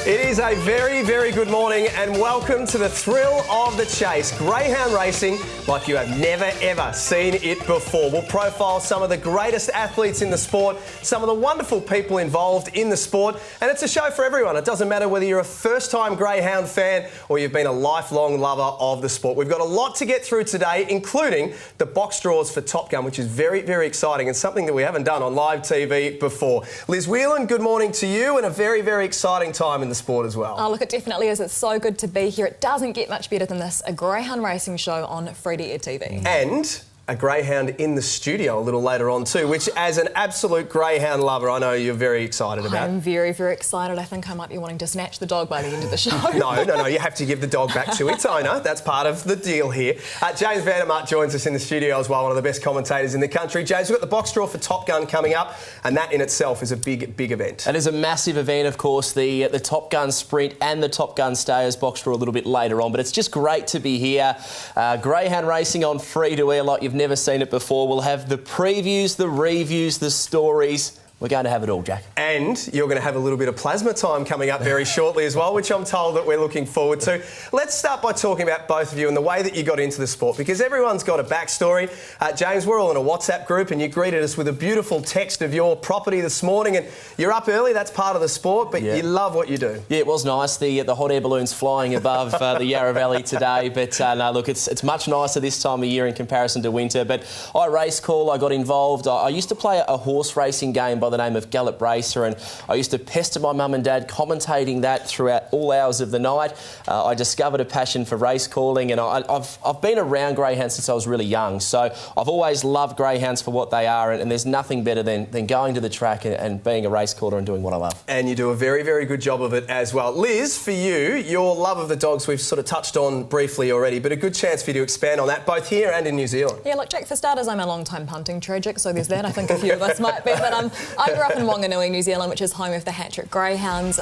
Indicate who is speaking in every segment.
Speaker 1: It is a very, very good morning and welcome to the thrill of the chase. Greyhound racing like you have never, ever seen it before. We'll profile some of the greatest athletes in the sport, some of the wonderful people involved in the sport, and it's a show for everyone. It doesn't matter whether you're a first-time Greyhound fan or you've been a lifelong lover of the sport. We've got a lot to get through today, including the box draws for Top Gun, which is very, very exciting and something that we haven't done on live TV before. Liz Whelan, good morning to you, and a very, very exciting time in the sport as well.
Speaker 2: Oh, look, it definitely is. It's so good to be here. It doesn't get much better than this. A Greyhound racing show on free-to-air TV.
Speaker 1: And a Greyhound in the studio a little later on too, which as an absolute Greyhound lover, I know you're very excited about.
Speaker 2: I'm very, very excited. I think I might be wanting to snatch the dog by the end of the show.
Speaker 1: No, you have to give the dog back to its owner. That's part of the deal here. James Vandermark joins us in the studio as well, one of the best commentators in the country. James, we've got the box draw for Top Gun coming up, and that in itself is a big, big event.
Speaker 3: It is a massive event, of course, the Top Gun Sprint and the Top Gun Stayers box draw a little bit later on, but it's just great to be here. Greyhound racing on free-to-air like you've never seen it before. We'll have the previews, the reviews, the stories. We're going to have it all, Jack.
Speaker 1: And you're going to have a little bit of plasma time coming up very shortly as well, which I'm told that we're looking forward to. Let's start by talking about both of you and the way that you got into the sport, because everyone's got a backstory. James, we're all in a WhatsApp group and you greeted us with a beautiful text of your property this morning, and you're up early, that's part of the sport, but you love what you do. Yeah,
Speaker 3: it was nice, the hot air balloons flying above the Yarra Valley today, but no, look, it's much nicer this time of year in comparison to winter. But I race call, I got involved. I used to play a horse racing game by the name of Gallop Racer, and I used to pester my mum and dad commentating that throughout all hours of the night. I discovered a passion for race calling, and I've been around greyhounds since I was really young, so I've always loved greyhounds for what they are, and there's nothing better than going to the track and being a race caller and doing what I love.
Speaker 1: And you do a very, very good job of it as well. Liz, for you, your love of the dogs we've sort of touched on briefly already, but a good chance for you to expand on that, both here and in New Zealand.
Speaker 2: Yeah, look, Jack, for starters, I'm a long-time punting tragic, so there's that. I think a few of us might be, but I grew up in Wanganui, New Zealand, which is home of the Hat-Trick Greyhounds.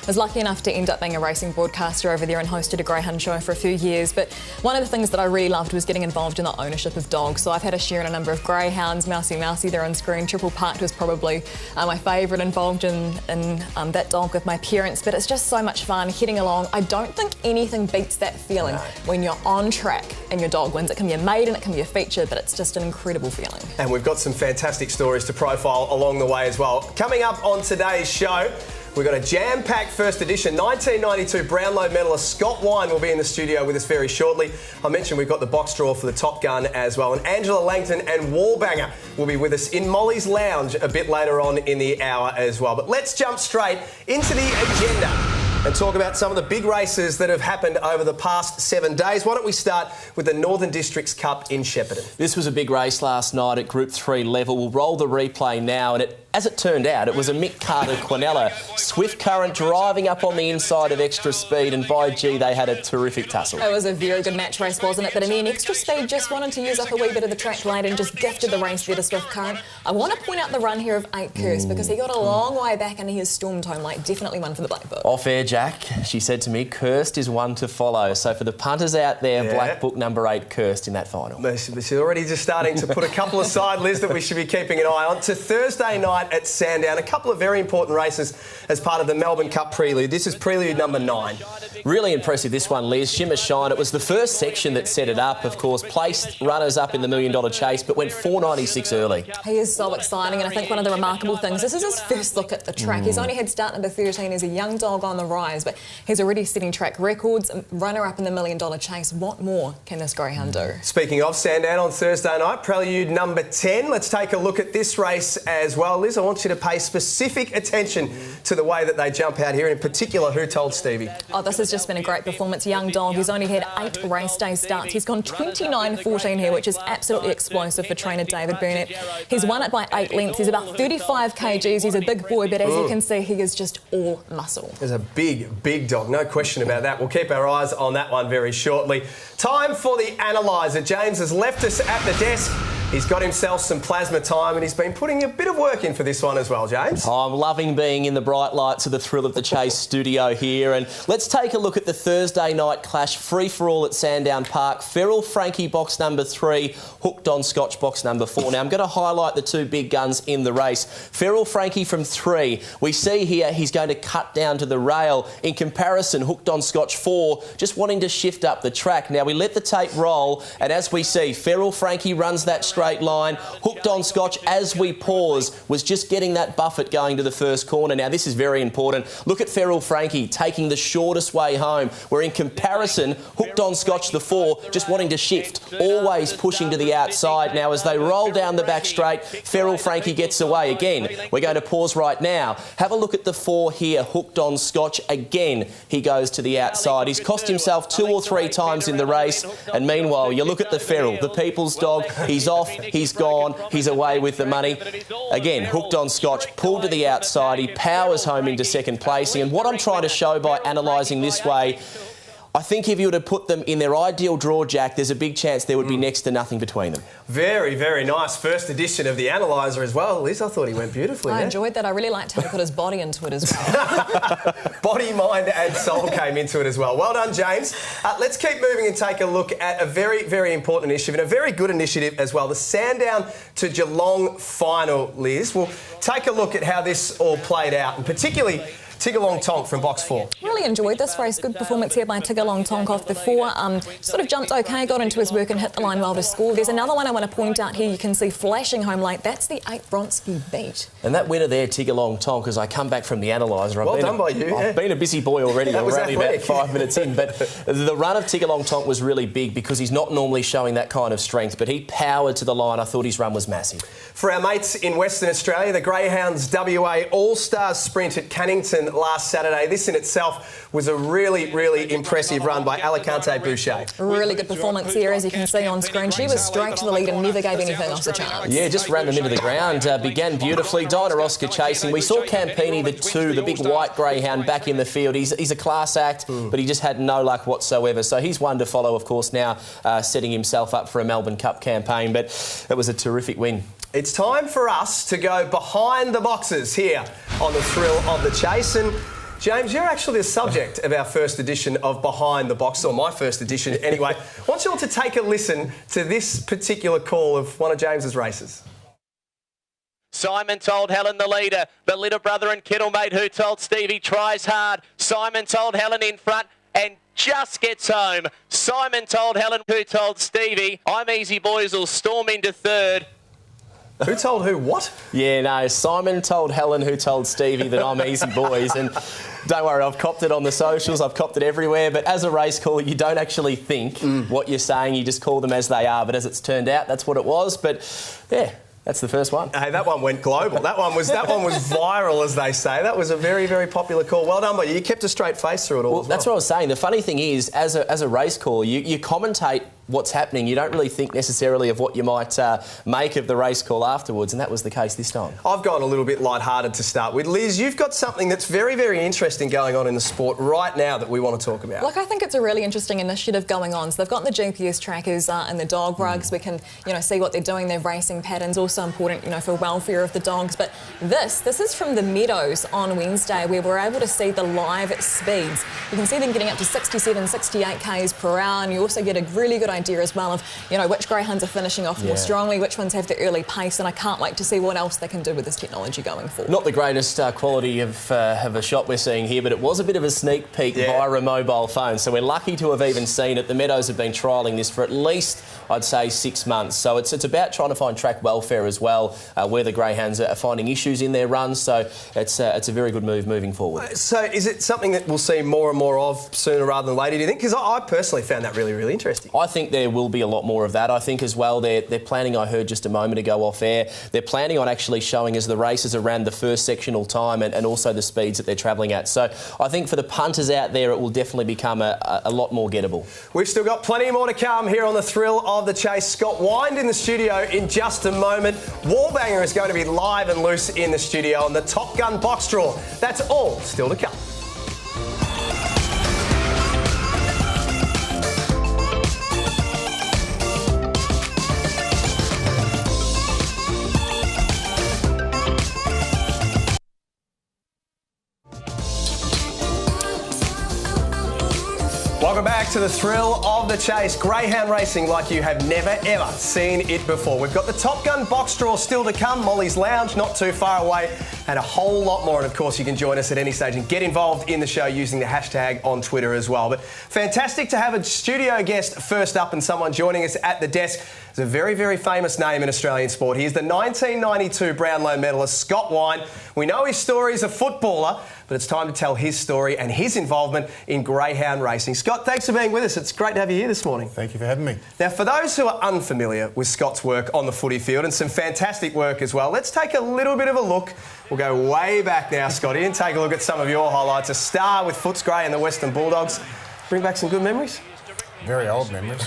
Speaker 2: Was lucky enough to end up being a racing broadcaster over there and hosted a greyhound show for a few years. But one of the things that I really loved was getting involved in the ownership of dogs. So I've had a share in a number of greyhounds. Mousy there on screen. Triple Parked was probably my favourite, involved in that dog with my parents. But it's just so much fun heading along. I don't think anything beats that feeling when you're on track and your dog wins. It can be a maiden, it can be a feature, but it's just an incredible feeling.
Speaker 1: And we've got some fantastic stories to profile along the way as well. Coming up on today's show, we've got a jam-packed first edition. 1992 Brownlow medalist Scott Wine will be in the studio with us very shortly. I mentioned we've got the box draw for the Top Gun as well. And Angela Langton and Wallbanger will be with us in Molly's Lounge a bit later on in the hour as well. But let's jump straight into the agenda and talk about some of the big races that have happened over the past 7 days. Why don't we start with the Northern Districts Cup in Shepparton?
Speaker 3: This was a big race last night at Group 3 level. We'll roll the replay now, and as it turned out, it was a Mick Carter Quinella Swift Current driving up on the inside of Extra Speed, and by gee, they had a terrific tussle.
Speaker 2: It was a very good match race, wasn't it? But in the end, Extra Speed just wanted to use up a wee bit of the track late and just gifted the race there to Swift Current. I want to point out the run here of 8 Curse, because he got a long way back and he has stormed home late. Definitely one for the Black Book.
Speaker 3: Off air, Jack, she said to me, Cursed is one to follow. So for the punters out there, Black Book number 8, Cursed in that final.
Speaker 1: She's already just starting to put a couple aside, Liz, that we should be keeping an eye on. To Thursday night at Sandown, a couple of very important races as part of the Melbourne Cup Prelude. This is Prelude number 9.
Speaker 3: Really impressive, this one, Liz. Shimmer Shine. It was the first section that set it up, of course. Placed runners up in the $1 Million Chase, but went 4.96 early.
Speaker 2: He is so exciting, and I think one of the remarkable things, this is his first look at the track. He's only had start number 13 as a young dog on the rise, but he's already setting track records, runner-up in the $1 Million Chase. What more can this greyhound do?
Speaker 1: Speaking of Sandown on Thursday night, Prelude number 10. Let's take a look at this race as well. Liz, I want you to pay specific attention to the way that they jump out here, and in particular, who told Stevie?
Speaker 2: Oh, this has just been a great performance. Young dog, he's only had 8 race day starts. He's gone 29.14 here, which is absolutely explosive for trainer David Burnett. He's won it by 8 lengths. He's about 35 kgs. He's a big boy, but as you can see, he is just all muscle.
Speaker 1: He's a big, big dog. No question about that. We'll keep our eyes on that one very shortly. Time for the analyser. James has left us at the desk. He's got himself some plasma time and he's been putting a bit of work in for this one as well, James.
Speaker 3: I'm loving being in the bright lights of the Thrill of the Chase studio here. And let's take a look at the Thursday night clash, free-for-all at Sandown Park. Feral Frankie box number 3, Hooked on Scotch box number 4. Now, I'm going to highlight the two big guns in the race. Feral Frankie from 3. We see here he's going to cut down to the rail. In comparison, Hooked on Scotch 4, just wanting to shift up the track. Now, we let the tape roll, and as we see, Feral Frankie runs that straight line. Hooked on Scotch, as we pause, was just getting that buffet going to the first corner. Now, this is very important. Look at Feral Frankie taking the shortest way home, where in comparison, Hooked on Scotch, the 4, just wanting to shift, always pushing to the outside. Now, as they roll down the back straight, Feral Frankie gets away again. We're going to pause right now. Have a look at the 4 here, Hooked on Scotch. Again, he goes to the outside. He's cost himself 2 or 3 times in the race, and meanwhile, you look at the Feral, the people's dog. He's off, he's gone, he's away with the money. Again, Hooked on Scotch, pulled to the outside. He powers home into second placing. And what I'm trying to show by analysing this way, I think if you were to put them in their ideal draw, Jack, there's a big chance there would be next to nothing between them.
Speaker 1: Very, very nice. First edition of the Analyzer as well. Liz, I thought he went beautifully
Speaker 2: I
Speaker 1: there.
Speaker 2: enjoyed that. I really liked how he put his body into it as well.
Speaker 1: Body, mind and soul came into it as well. Well done, James. Let's keep moving and take a look at a very, very important initiative and a very good initiative as well. The Sandown to Geelong final, Liz. We'll take a look at how this all played out, and particularly Tiggerlong Tonk from box 4.
Speaker 2: Really enjoyed this race. Good performance here by Tiggerlong Tonk off the 4. Sort of jumped okay, got into his work and hit the line well to score. There's another one I want to point out here. You can see flashing home late. That's the 8 Bronski beat.
Speaker 3: And that winner there, Tiggerlong Tonk, as I come back from the Analyzer.
Speaker 1: Well done by you.
Speaker 3: I've been a busy boy already. We're only about 5 minutes in. But the run of Tiggerlong Tonk was really big because he's not normally showing that kind of strength, but he powered to the line. I thought his run was massive.
Speaker 1: For our mates in Western Australia, the Greyhounds WA All-Stars sprint at Cannington last Saturday. This in itself was a really, really impressive run by Alicante Boucher.
Speaker 2: Really good performance here, as you can see on screen. She was straight to the lead and never gave anything else a chance.
Speaker 3: Yeah, just ran them into the ground. Began beautifully. Dinah Oscar chasing. We saw Campini, the 2, the big white greyhound, back in the field. He's a class act, but he just had no luck whatsoever. So he's one to follow, of course, now setting himself up for a Melbourne Cup campaign. But it was a terrific win.
Speaker 1: It's time for us to go behind the boxes here on the Thrill of the Chase. And James, you're actually the subject of our first edition of Behind the Box, or my first edition anyway. I want you all to take a listen to this particular call of one of James's races.
Speaker 4: Simon told Helen the leader, the little brother and Kittlemate who told Stevie tries hard. Simon told Helen in front and just gets home. Simon told Helen who told Stevie, I'm easy boys will storm into third.
Speaker 1: Who told who what?
Speaker 3: Yeah, no, Simon told Helen who told Stevie that I'm easy boys, and don't worry, I've copped it on the socials, I've copped it everywhere, but as a race caller, you don't actually think what you're saying, you just call them as they are, but as it's turned out, that's what it was, but yeah. That's the first one.
Speaker 1: Hey, that one went global. That one was viral, as they say. That was a very, very popular call. Well done by you. You kept a straight face through it all. Well,
Speaker 3: that's what I was saying. The funny thing is, as a race caller, you commentate what's happening. You don't really think necessarily of what you might make of the race call afterwards, and that was the case this time.
Speaker 1: I've gone a little bit lighthearted to start with. Liz, you've got something that's very, very interesting going on in the sport right now that we want to talk about.
Speaker 2: Look, I think it's a really interesting initiative going on. So they've got the GPS trackers and the dog rugs. We can, see what they're doing, their racing patterns. Also important, for welfare of the dogs. But this is from the Meadows on Wednesday, where we're able to see the live speeds. You can see them getting up to 67, 68 k's per hour, and you also get a really good idea as well of, which greyhounds are finishing off more strongly, which ones have the early pace, and I can't wait to see what else they can do with this technology going forward.
Speaker 3: Not the greatest quality of a shot we're seeing here, but it was a bit of a sneak peek via a mobile phone, so we're lucky to have even seen it. The Meadows have been trialling this for at least, I'd say, 6 months, so it's about trying to find track welfare as well, where the greyhounds are finding issues in their runs, so it's a very good move moving forward.
Speaker 1: So is it something that we'll see more and more of sooner rather than later, do you think? Because I personally found that really, really interesting.
Speaker 3: I think there will be a lot more of that. I think as well they're planning, I heard just a moment ago off air, they're planning on actually showing as the races around the first sectional time and also the speeds that they're travelling at. So I think for the punters out there, it will definitely become a lot more gettable.
Speaker 1: We've still got plenty more to come here on the Thrill of the Chase. Scott Wind in the studio in just a moment. Wallbanger is going to be live and loose in the studio on the Top Gun box draw. That's all still to come. Welcome back to the thrill of the chase. Greyhound racing like you have never, ever seen it before. We've got the Top Gun box draw still to come, Molly's Lounge not too far away, and a whole lot more. And of course, you can join us at any stage and get involved in the show using the hashtag on Twitter as well. But fantastic to have a studio guest first up and someone joining us at the desk. It's a very, very famous name in Australian sport. He is the 1992 Brownlow medalist, Scott Wine. We know his story as a footballer, but it's time to tell his story and his involvement in greyhound racing. Scott, thanks for being with us. It's great to have you here this morning.
Speaker 5: Thank you for having me.
Speaker 1: Now, for those who are unfamiliar with Scott's work on the footy field and some fantastic work as well, let's take a little bit of a look. We'll go way back now, Scotty, and take a look at some of your highlights. A star with Footscray and the Western Bulldogs. Bring back some good memories?
Speaker 5: Very old memories.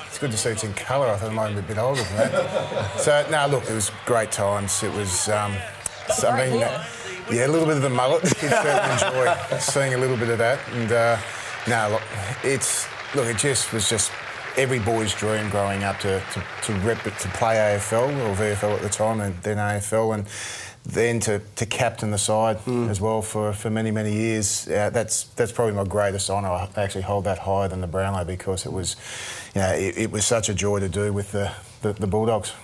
Speaker 5: It's good to see it's in colour. I thought I might be a bit older than that. So, no, look, it was great times. It was something that... Yeah, a little bit of the mullet. Kids certainly enjoy seeing a little bit of that. And no, look, it just was just every boy's dream growing up to play AFL or VFL at the time, and then AFL, and then to captain the side as well for many, many years. That's probably my greatest honour. I actually hold that higher than the Brownlow because it was, it was such a joy to do with the Bulldogs.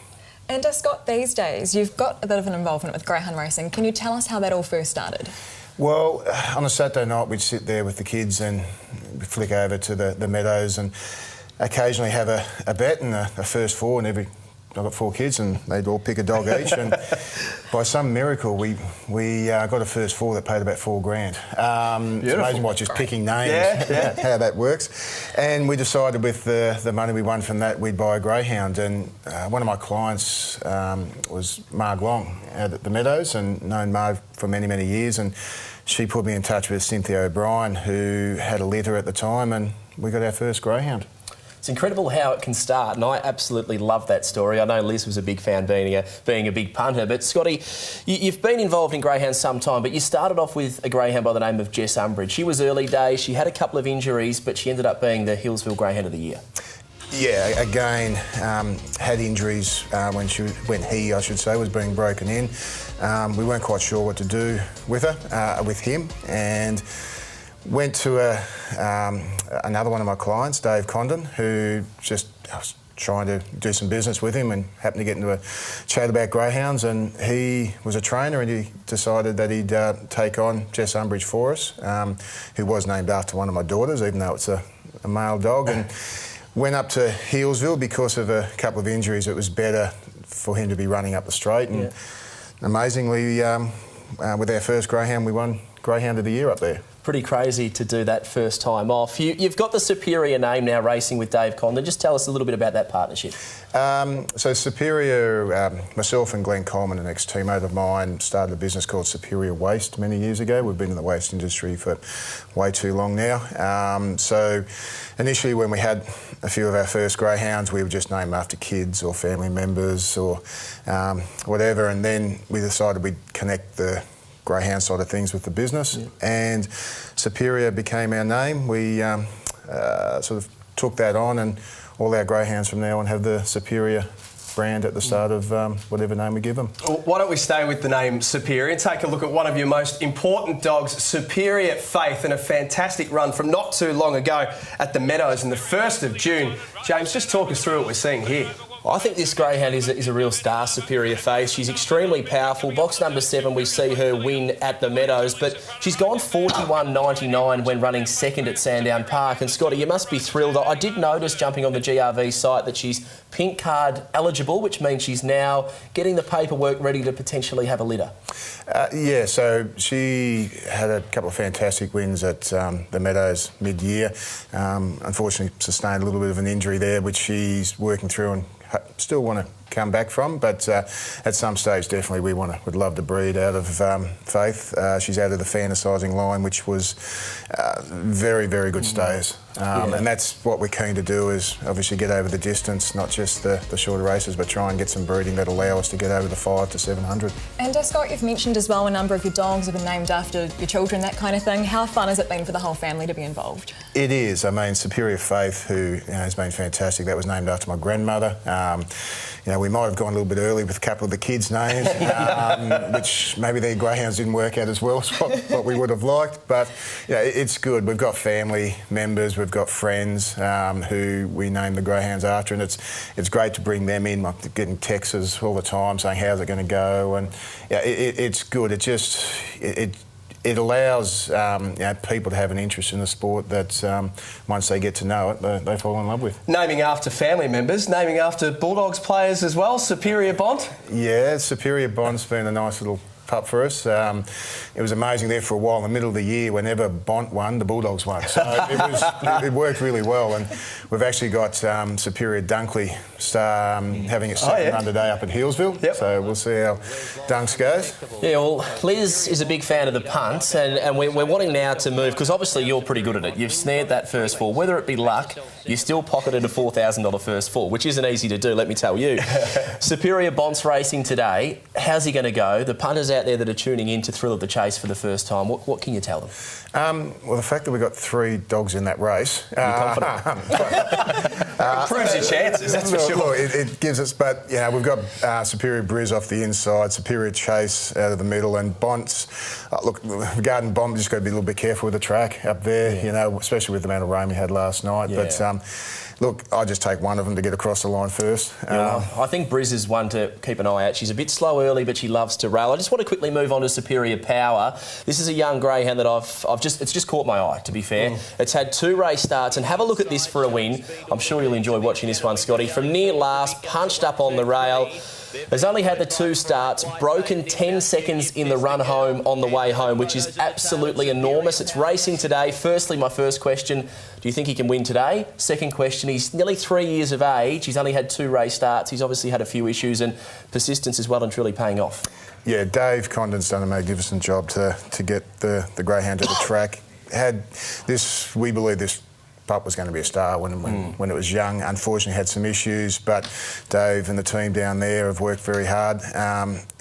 Speaker 2: And Scott, these days, you've got a bit of an involvement with greyhound racing. Can you tell us how that all first started? Well,
Speaker 5: on a Saturday night, we'd sit there with the kids and flick over to the meadows and occasionally have a bet and a first four, and I've got 4 kids and they'd all pick a dog each, and by some miracle we got a first four that paid about $4,000. It's amazing what just picking names, how that works. And we decided with the money we won from that we'd buy a greyhound, and one of my clients was Marg Long out at the Meadows, and known Marg for many, many years, and she put me in touch with Cynthia O'Brien, who had a litter at the time, and we got our first greyhound.
Speaker 3: It's incredible how it can start, and I absolutely love that story. I know Liz was a big fan, being a big punter. But Scotty, you've been involved in greyhounds some time, but you started off with a greyhound by the name of Jess Umbridge. She was early days. She had a couple of injuries, but she ended up being the Hillsville Greyhound of the Year.
Speaker 5: Yeah, again, had injuries when he, I should say, was being broken in. We weren't quite sure what to do with her, with him, and went to another one of my clients, Dave Condon, who I was trying to do some business with him and happened to get into a chat about greyhounds, and he was a trainer and he decided that he'd take on Jess Umbridge for us, who was named after one of my daughters, even though it's a male dog, and went up to Healesville because of a couple of injuries. It was better for him to be running up the straight, and amazingly, with our first greyhound, we won Greyhound of the Year up there.
Speaker 3: Pretty crazy to do that first time off. You've got the Superior name now, racing with Dave Condon. Just tell us a little bit about that partnership.
Speaker 5: So Superior, myself and Glenn Coleman, an ex-teammate of mine, started a business called Superior Waste many years ago. We've been in the waste industry for way too long now. So initially when we had a few of our first greyhounds, we were just named after kids or family members or whatever, and then we decided we'd connect the greyhound side of things with the business, and Superior became our name. We sort of took that on, and all our greyhounds from now on have the Superior brand at the start of whatever name we give them.
Speaker 1: Well, why don't we stay with the name Superior and take a look at one of your most important dogs, Superior Faith, and a fantastic run from not too long ago at the Meadows on the 1st of June. James, just talk us through what we're seeing here.
Speaker 3: I think this greyhound is a real star, Superior Faith. She's extremely powerful. Box number 7, we see her win at the Meadows, but she's gone 41.99 when running second at Sandown Park. And Scotty, you must be thrilled. I did notice jumping on the GRV site that she's pink card eligible, which means she's now getting the paperwork ready to potentially have a litter.
Speaker 5: Yeah, so she had a couple of fantastic wins at the Meadows mid-year. Unfortunately, sustained a little bit of an injury there, which she's working through and still want to come back from, but at some stage definitely would love to breed out of Faith. She's out of the fantasising line, which was very, very good stays. And that's what we're keen to do, is obviously get over the distance, not just the shorter races, but try and get some breeding that allow us to get over the 5 to 700.
Speaker 2: And Scott, you've mentioned as well a number of your dogs have been named after your children, that kind of thing. How fun has it been for the whole family to be involved?
Speaker 5: It is. I mean, Superior Faith, who has been fantastic, that was named after my grandmother. we might have gone a little bit early with a couple of the kids' names, which maybe their greyhounds didn't work out as well as what we would have liked. But it's good. We've got family members, we've got friends who we name the greyhounds after, and it's great to bring them in. I'm getting texts all the time saying how's it going to go, and it's good. It allows people to have an interest in the sport that once they get to know it, they fall in love with.
Speaker 1: Naming after family members, naming after Bulldogs players as well, Superior Bond? Yeah,
Speaker 5: Superior Bond's been a nice little pup for us. It was amazing there for a while. In the middle of the year, whenever Bont won, the Bulldogs won. So it worked really well. And we've actually got Superior Dunkley having a second run today up at Healesville. Yep. So we'll see how Dunks goes.
Speaker 3: Yeah, well, Liz is a big fan of the punt, and we're wanting now to move, because obviously you're pretty good at it. You've snared that first fall. Whether it be luck, you still pocketed a $4,000 first fall, which isn't easy to do, let me tell you. Superior Bont's racing today. How's he going to go? The punters out there that are tuning in to Thrill of the Chase for the first time, what can you tell them?
Speaker 5: Well, the fact that we've got 3 dogs in that race...
Speaker 3: You're confident?
Speaker 1: Improves your chances, that's for sure.
Speaker 5: Look, it gives us... But, we've got Superior Briz off the inside, Superior Chase out of the middle, and Bont's... look, regarding Bont, just got to be a little bit careful with the track up there, especially with the amount of rain we had last night. Yeah. But... look, I just take one of them to get across the line first.
Speaker 3: I think Briz is one to keep an eye out. She's a bit slow early, but she loves to rail. I just want to quickly move on to Superior Power. This is a young greyhound that it's just caught my eye, to be fair. It's had 2 race starts, and have a look at this for a win. I'm sure you'll enjoy watching this one, Scotty. From near last, punched up on the rail. Has only had the 2 starts, broken 10 seconds in the run home on the way home, which is absolutely enormous. It's racing today. Firstly, my first question, do you think he can win today? Second question, he's nearly 3 years of age. He's only had 2 race starts. He's obviously had a few issues, and persistence is well and truly paying off. Yeah,
Speaker 5: Dave Condon's done a magnificent job to get the greyhound to the track. We believe this pup was going to be a star when it was young. Unfortunately, had some issues, but Dave and the team down there have worked very hard.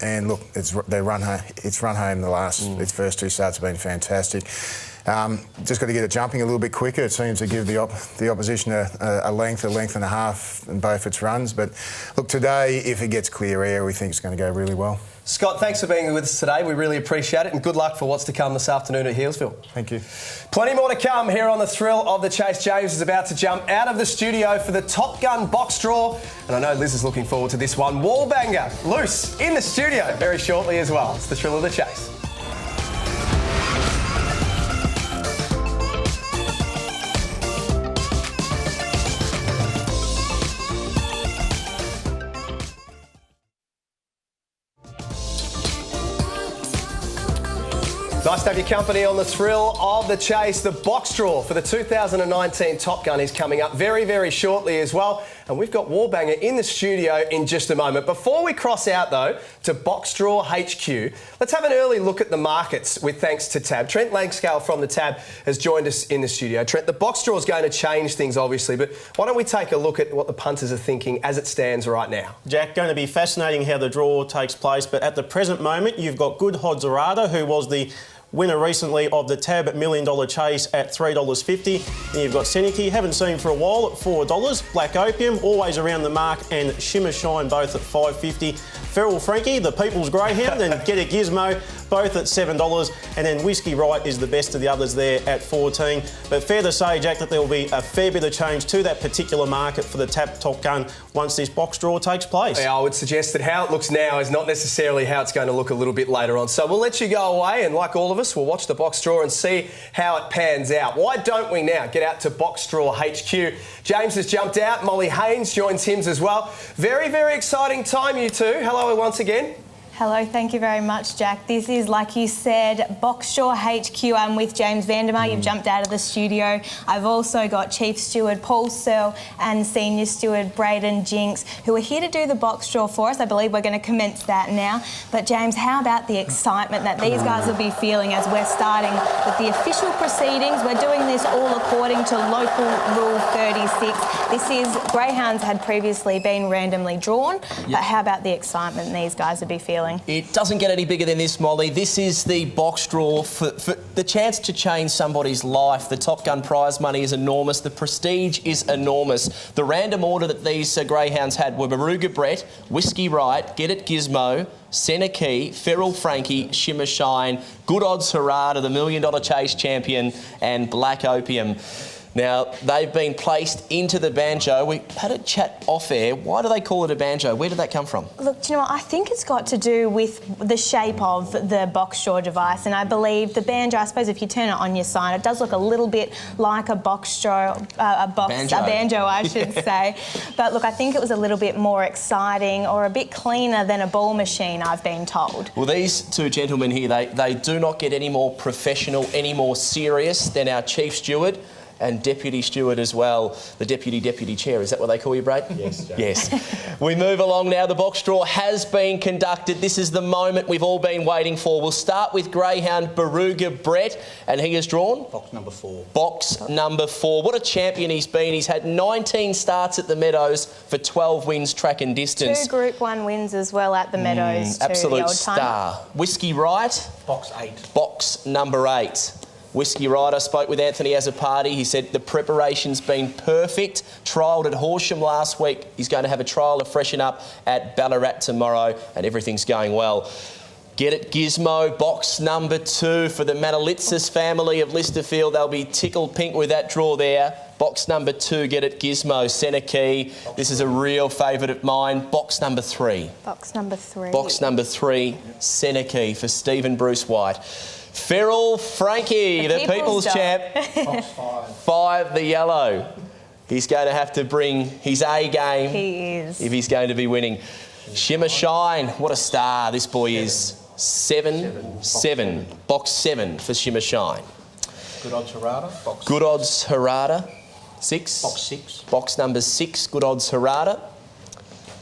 Speaker 5: And look, it's run home. Its first 2 starts have been fantastic. Just got to get it jumping a little bit quicker. It seems to give the opposition a length and a half in both its runs. But look, today, if it gets clear air, we think it's going to go really well.
Speaker 1: Scott, thanks for being with us today. We really appreciate it, and good luck for what's to come this afternoon at Healesville.
Speaker 5: Thank you.
Speaker 1: Plenty more to come here on the Thrill of the Chase. James is about to jump out of the studio for the Top Gun box draw, and I know Liz is looking forward to this one. Wallbanger loose in the studio very shortly as well. It's the Thrill of the Chase. Nice to have your company on the Thrill of the Chase. The box draw for the 2019 Top Gun is coming up very, very shortly as well. And we've got Wallbanger in the studio in just a moment. Before we cross out, though, to Box Draw HQ, let's have an early look at the markets with thanks to Tab. Trent Langscale from the Tab has joined us in the studio. Trent, the box draw is going to change things, obviously, but why don't we take a look at what the punters are thinking as it stands right now?
Speaker 6: Jack, going to be fascinating how the draw takes place, but at the present moment, you've got Good Hodzarada, who was the winner recently of the Tab $1 Million Chase at $3.50. And you've got Seniki, haven't seen for a while, at $4. Black Opium, always around the mark, and Shimmer Shine, both at $5.50. Feral Frankie, the People's Greyhound, and Get a Gizmo, both at $7. And then Whiskey Right is the best of the others there at $14. But fair to say, Jack, that there will be a fair bit of change to that particular market for the Tab Top Gun once this box draw takes place.
Speaker 1: Yeah, I would suggest that how it looks now is not necessarily how it's going to look a little bit later on. So we'll let you go away, and like all of us, we'll watch the box draw and see how it pans out. Why don't we now get out to Box Draw HQ? James has jumped out. Molly Haynes joins him as well. Very, very exciting time, you two. Hello once again.
Speaker 7: Hello, thank you very much, Jack. This is, like you said, Box Draw HQ. I'm with James Vandermeer. You've jumped out of the studio. I've also got Chief Steward Paul Searle and Senior Steward Braden Jinks, who are here to do the box draw for us. I believe we're going to commence that now. But, James, how about the excitement that these guys will be feeling as we're starting with the official proceedings? We're doing this all according to Local Rule 36. This is, greyhounds had previously been randomly drawn, but how about the excitement these guys will be feeling feeling.
Speaker 3: It doesn't get any bigger than this, Molly. This is the box draw for the chance to change somebody's life. The Top Gun prize money is enormous. The prestige is enormous. The random order that these greyhounds had were Baruga Brett, Whiskey Right, Get It Gizmo, Senna Key, Feral Frankie, Shimmer Shine, Good Odds Harada, the $1 Million Chase champion, and Black Opium. Now, they've been placed into the banjo. We had a chat off air. Why do they call it a banjo? Where did that come from?
Speaker 7: Look, do you know what? I think it's got to do with the shape of the box draw device, and I believe the banjo, I suppose if you turn it on your sign, it does look a little bit like a box draw, a banjo, I should say. But look, I think it was a little bit more exciting or a bit cleaner than a ball machine, I've been told.
Speaker 3: Well, these two gentlemen here, they do not get any more professional, any more serious than our chief steward and deputy steward as well, the deputy chair. Is that what they call you, Brad?
Speaker 6: Yes, Jack.
Speaker 3: Yes. We move along now. The box draw has been conducted. This is the moment we've all been waiting for. We'll start with greyhound Baruga Brett, and he has drawn?
Speaker 8: Box number 4.
Speaker 3: Box number 4. What a champion he's been. He's had 19 starts at the Meadows for 12 wins track and distance.
Speaker 7: 2 Group 1 wins as well at the Meadows too.
Speaker 3: Absolute star. Whiskey Right?
Speaker 8: Box 8.
Speaker 3: Box number 8. Whiskey Rider spoke with Anthony as a party. He said the preparation's been perfect. Trialled at Horsham last week. He's going to have a trial to freshen up at Ballarat tomorrow, and everything's going well. Get It Gizmo, box number 2 for the Manalitsis family of Listerfield. They'll be tickled pink with that draw there. Box number 2, Get It Gizmo, Senna Key. This is a real favourite of mine. Box number 3.
Speaker 7: Box number 3.
Speaker 3: Box number 3, Senna Key for Stephen Bruce White. Feral Frankie, the People's Champ.
Speaker 8: Box 5.
Speaker 3: 5, the yellow. He's going to have to bring his A game.
Speaker 7: He is.
Speaker 3: If he's going to be winning. Shimmer Shine, what a star this boy is. 7. Box 7 for Shimmer Shine.
Speaker 8: Good Odds Harada.
Speaker 3: Good Odds Harada. 6.
Speaker 8: Box 6.
Speaker 3: Box number 6, Good Odds Harada.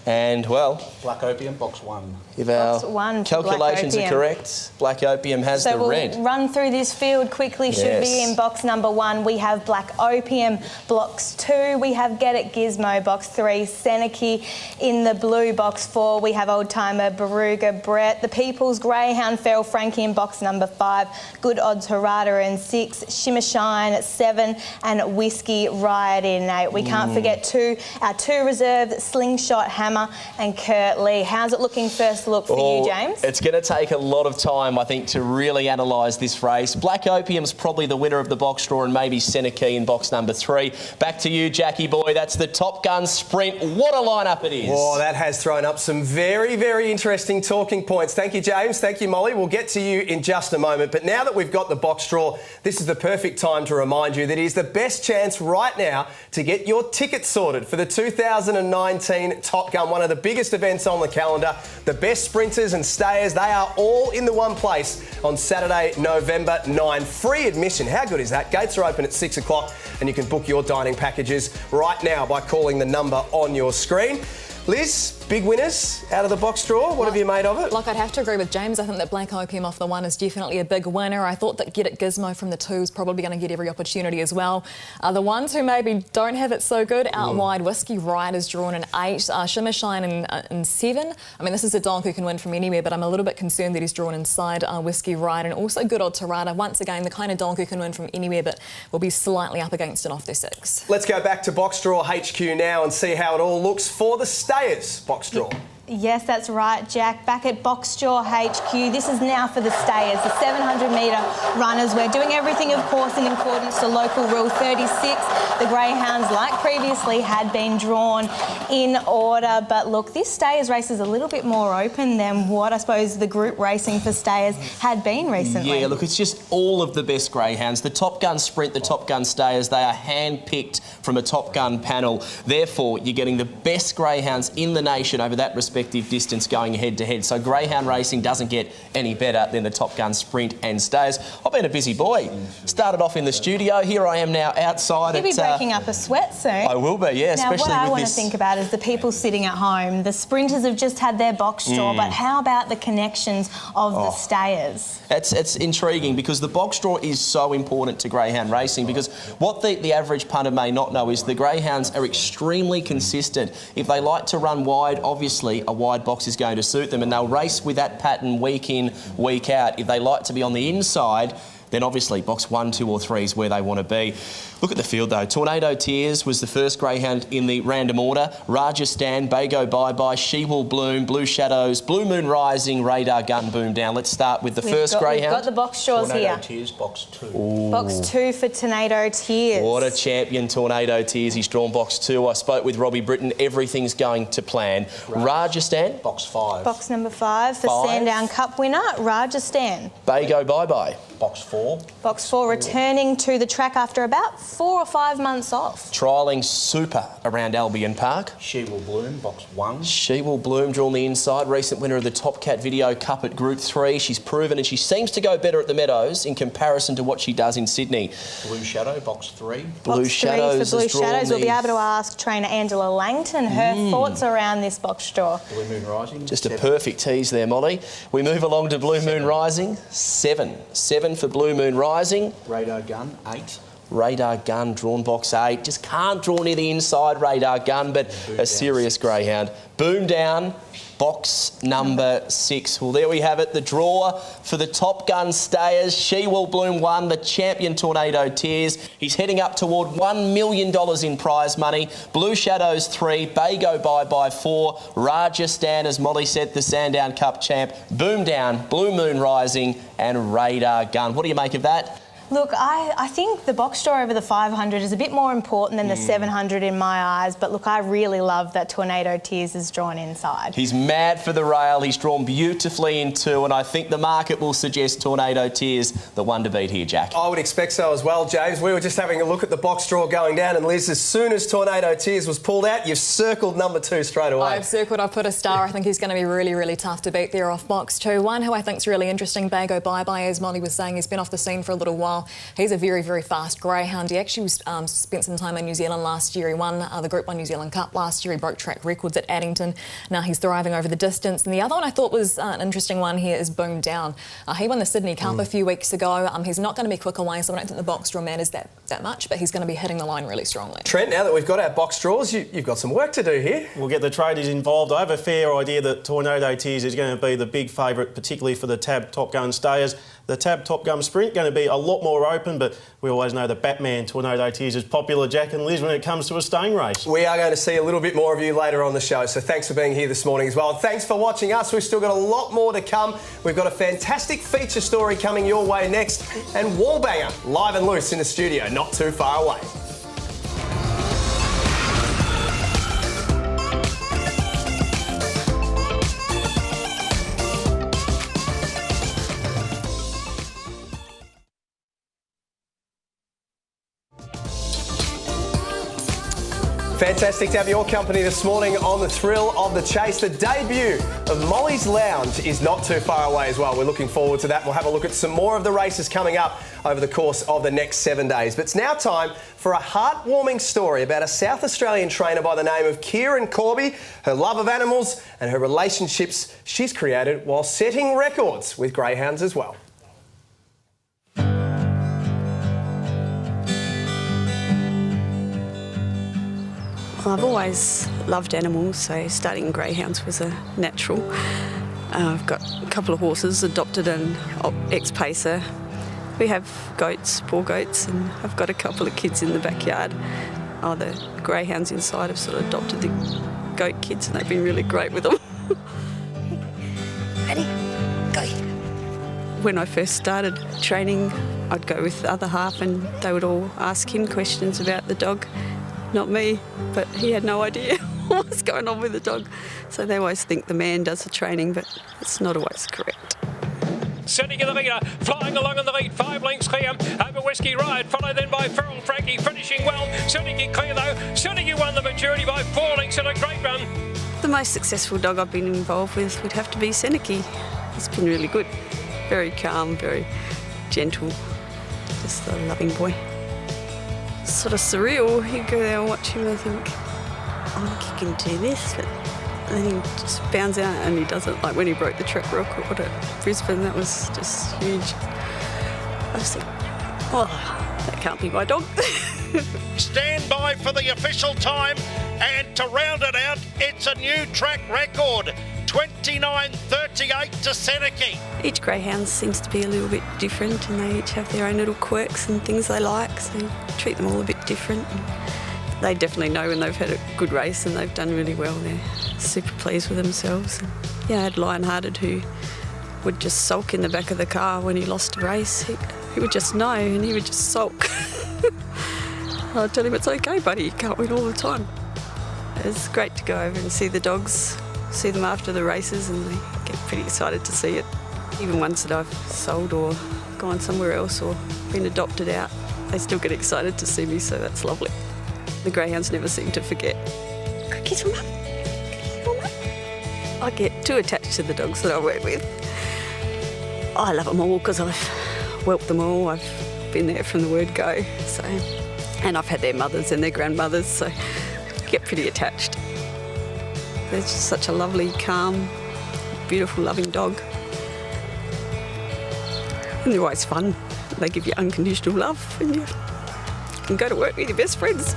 Speaker 3: And, well,
Speaker 8: Black Opium, box 1.
Speaker 3: if our
Speaker 7: Box 1 for
Speaker 3: calculations
Speaker 7: Black
Speaker 3: are
Speaker 7: Opium.
Speaker 3: correct, Black Opium has
Speaker 7: So
Speaker 3: the
Speaker 7: we'll
Speaker 3: red.
Speaker 7: run through this field quickly. Should be
Speaker 3: Yes.
Speaker 7: in box number 1. We have Black Opium. Box 2, we have Get It Gizmo. Box 3, Seneki. In the blue, box 4, we have Old Timer Baruga Brett. The People's Greyhound Feral Frankie in box number 5. Good Odds Harada in 6. Shimmer Shine at 7. And Whiskey Riot in 8. We can't forget our 2 reserves, Slingshot Hammer and Kurt Lee. How's it looking first look for you, James?
Speaker 3: It's going to take a lot of time, I think, to really analyse this race. Black Opium's probably the winner of the box draw, and maybe Seneki in box number 3. Back to you, Jackie boy. That's the Top Gun Sprint. What a lineup it is.
Speaker 1: Oh, that has thrown up some very, very interesting talking points. Thank you, James. Thank you, Molly. We'll get to you in just a moment. But now that we've got the box draw, this is the perfect time to remind you that it is the best chance right now to get your tickets sorted for the 2019 Top Gun, one of the biggest events on the calendar. The best sprinters and stayers, they are all in the one place on Saturday, November 9. Free admission. How good is that? Gates are open at 6 o'clock and you can book your dining packages right now by calling the number on your screen. Liz, big winners out of the box draw. What have you made of it?
Speaker 2: Like, I'd have to agree with James. I think that Black Opium off the 1 is definitely a big winner. I thought that Get It Gizmo from the 2 is probably going to get every opportunity as well. The ones who maybe don't have it so good, out wide, Whiskey Riot is drawn in 8, Shimmer Shine in 7. I mean, this is a donk who can win from anywhere, but I'm a little bit concerned that he's drawn inside Whiskey Riot, and also Good Old Tarada. Once again, the kind of donk who can win from anywhere, but will be slightly up against it off their 6.
Speaker 1: Let's go back to Box Draw HQ now and see how it all looks for the stayers box draw.
Speaker 7: Yes, that's right, Jack. Back at Box Draw HQ, this is now for the stayers, the 700-metre runners. We're doing everything, of course, in accordance to local rule 36. The greyhounds, like previously, had been drawn in order. But look, this stayers race is a little bit more open than what I suppose the group racing for stayers had been recently.
Speaker 3: Yeah, look, it's just all of the best greyhounds. The Top Gun Sprint, the Top Gun Stayers, they are hand-picked from a Top Gun panel. Therefore, you're getting the best greyhounds in the nation over that respective distance going head-to-head. So greyhound racing doesn't get any better than the Top Gun Sprint and Stayers. I've been a busy boy. Started off in the studio. Here I am now outside.
Speaker 7: You'll be breaking up a sweat soon.
Speaker 3: I will be, yeah,
Speaker 7: now,
Speaker 3: especially with
Speaker 7: what I want
Speaker 3: this.
Speaker 7: to think about is the people sitting at home. The sprinters have just had their box draw, but how about the connections of the stayers?
Speaker 3: It's intriguing because the box draw is so important to greyhound racing, because what the average punter may not know is the greyhounds are extremely consistent. If they like to run wide, obviously, obviously a wide box is going to suit them, and they'll race with that pattern week in, week out. If they like to be on the inside, then obviously box 1, 2 or 3 is where they want to be. Look at the field though. Tornado Tears was the first greyhound in the random order. Rajasthan, Bago Bye Bye, She Will Bloom, Blue Shadows, Blue Moon Rising, Radar Gun, Boom Down. Let's start with the first greyhound.
Speaker 7: We've got the box straws here.
Speaker 8: Tornado Tears, box 2.
Speaker 3: Ooh.
Speaker 7: Box 2 for Tornado Tears.
Speaker 3: What a champion, Tornado Tears. He's drawn box 2. I spoke with Robbie Britton. Everything's going to plan. Rajasthan.
Speaker 8: Box 5.
Speaker 7: Box number 5 for Sandown Cup winner, Rajasthan.
Speaker 3: Bago Bye Bye.
Speaker 8: Box 4.
Speaker 7: Box 4 returning to the track after about 4 or 5 months off.
Speaker 3: Trialling super around Albion Park.
Speaker 8: She Will Bloom, box 1.
Speaker 3: She Will Bloom, drawn the inside. Recent winner of the Top Cat Video Cup at Group 3. She's proven, and she seems to go better at the Meadows in comparison to what she does in Sydney.
Speaker 8: Blue Shadow, box 3.
Speaker 3: Blue Shadows
Speaker 7: for Blue Shadows. We'll be able to ask trainer Angela Langton her thoughts around this box straw.
Speaker 8: Blue Moon Rising.
Speaker 3: Just 7. A perfect tease there, Molly. We move along to Blue Moon Rising. 7 for Blue Moon Rising.
Speaker 8: Radar Gun, 8.
Speaker 3: Radar Gun, drawn box 8. Just can't draw near the inside, Radar Gun, but a serious greyhound. Boom Down, box number 6. Well, there we have it. The draw for the Top Gun stayers. She Will Bloom 1, the champion Tornado Tears. He's heading up toward $1 million in prize money. Blue Shadows 3, Bago Bye Bye 4, Rajasthan, as Molly said, the Sandown Cup champ. Boom Down, Blue Moon Rising, and Radar Gun. What do you make of that?
Speaker 7: Look, I think the box straw over the 500 is a bit more important than the 700 in my eyes, but look, I really love that Tornado Tears is drawn inside.
Speaker 3: He's mad for the rail. He's drawn beautifully in 2, and I think the market will suggest Tornado Tears the one to beat here, Jack.
Speaker 1: I would expect so as well, James. We were just having a look at the box draw going down, and Liz, as soon as Tornado Tears was pulled out, you've circled number 2 straight away.
Speaker 2: I've circled, I've put a star. I think he's going to be really, really tough to beat there off box 2. One who I think is really interesting, Bago Bye Bye, as Molly was saying, he's been off the scene for a little while. He's a very, very fast greyhound. He actually spent some time in New Zealand last year. He won the Group 1 New Zealand Cup last year. He broke track records at Addington. Now he's thriving over the distance. And the other one I thought was an interesting one here is Boom Down. He won the Sydney Cup a few weeks ago. He's not going to be quick away, so I don't think the box draw matters that much, but he's going to be hitting the line really strongly.
Speaker 1: Trent, now that we've got our box draws, you've got some work to do here.
Speaker 6: We'll get the tradies involved. I have a fair idea that Tornado Tears is going to be the big favourite, particularly for the Tab Top Gun stayers. The Tab Top Gun Sprint going to be a lot more open, but we always know the Batman Tornado Tears is popular, Jack and Liz, when it comes to a staying race.
Speaker 1: We are going to see a little bit more of you later on the show, so thanks for being here this morning as well. And thanks for watching us. We've still got a lot more to come. We've got a fantastic feature story coming your way next, and Wallbanger live and loose in the studio, not too far away. Fantastic to have your company this morning on the Thrill of the Chase. The debut of Molly's Lounge is not too far away as well. We're looking forward to that. We'll have a look at some more of the races coming up over the course of the next 7 days. But it's now time for a heartwarming story about a South Australian trainer by the name of Kier and Corby, her love of animals and her relationships she's created while setting records with greyhounds as well.
Speaker 9: Well, I've always loved animals, so starting greyhounds was a natural. I've got a couple of horses, adopted an ex-pacer. We have goats, poor goats, and I've got a couple of kids in the backyard. The greyhounds inside have sort of adopted the goat kids, and they've been really great with them. Ready? Go. When I first started training, I'd go with the other half, and they would all ask him questions about the dog. Not me, but he had no idea what's going on with the dog. So they always think the man does the training, but it's not always correct.
Speaker 10: Sitting in the leader, flying along in the lead, 5 lengths clear, over Whiskey Ride, followed then by Feral Frankie, finishing well. Sitting clear though, Sitting won the maturity by 4 lengths in a great run.
Speaker 9: The most successful dog I've been involved with would have to be Seneki. He's been really good, very calm, very gentle, just a loving boy. Sort of surreal. You go there and watch him and think, I think he can do this, but then he just bounds out and he does it. Like when he broke the track record at Brisbane, that was just huge. I just think, oh, that can't be my dog.
Speaker 10: Stand by for the official time
Speaker 11: And to round it out, it's a new track record. 29.38 to Seneca.
Speaker 9: Each greyhound seems to be a little bit different, and they each have their own little quirks and things they like, so you treat them all a bit different. They definitely know when they've had a good race and they've done really well. They're super pleased with themselves. Yeah, I had Lionhearted, who would just sulk in the back of the car when he lost a race. He would just know, and he would just sulk. I'd tell him, it's okay, buddy, you can't win all the time. It's great to go over and see the dogs, see them after the races, and they get pretty excited to see it. Even ones that I've sold or gone somewhere else or been adopted out, they still get excited to see me, so that's lovely. The greyhounds never seem to forget. Kiss them up. I get too attached to the dogs that I work with. I love them all because I've whelped them all. I've been there from the word go. So, and I've had their mothers and their grandmothers, so I get pretty attached. They're just such a lovely, calm, beautiful, loving dog. And they're always fun. They give you unconditional love, and you can go to work with your best friends.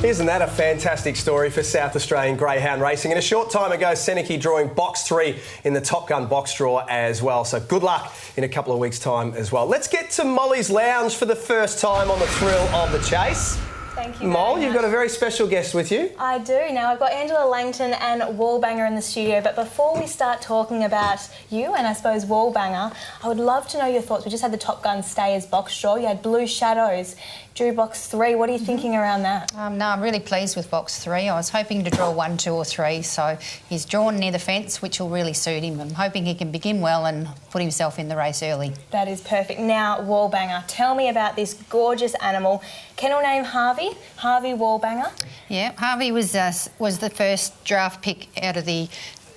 Speaker 1: Isn't that a fantastic story for South Australian greyhound racing? And a short time ago, Seneca drawing box 3 in the Top Gun box draw as well. So good luck in a couple of weeks' time as well. Let's get to Molly's Lounge for the first time on the Thrill of the Chase.
Speaker 7: Thank you.
Speaker 1: Moll, you've got a very special guest with you.
Speaker 7: I do. Now, I've got Angela Langton and Wallbanger in the studio, but before we start talking about you and I suppose Wallbanger, I would love to know your thoughts. We just had the Top Gun Stayers box draw. You had Blue Shadows, drew box 3. What are you thinking around that?
Speaker 12: No, I'm really pleased with box 3. I was hoping to draw 1, 2 or 3, so he's drawn near the fence, which will really suit him. I'm hoping he can begin well and put himself in the race early.
Speaker 7: That is perfect. Now, Wallbanger, tell me about this gorgeous animal. Kennel name Harvey Wallbanger.
Speaker 12: Yeah, Harvey was the first draft pick out of the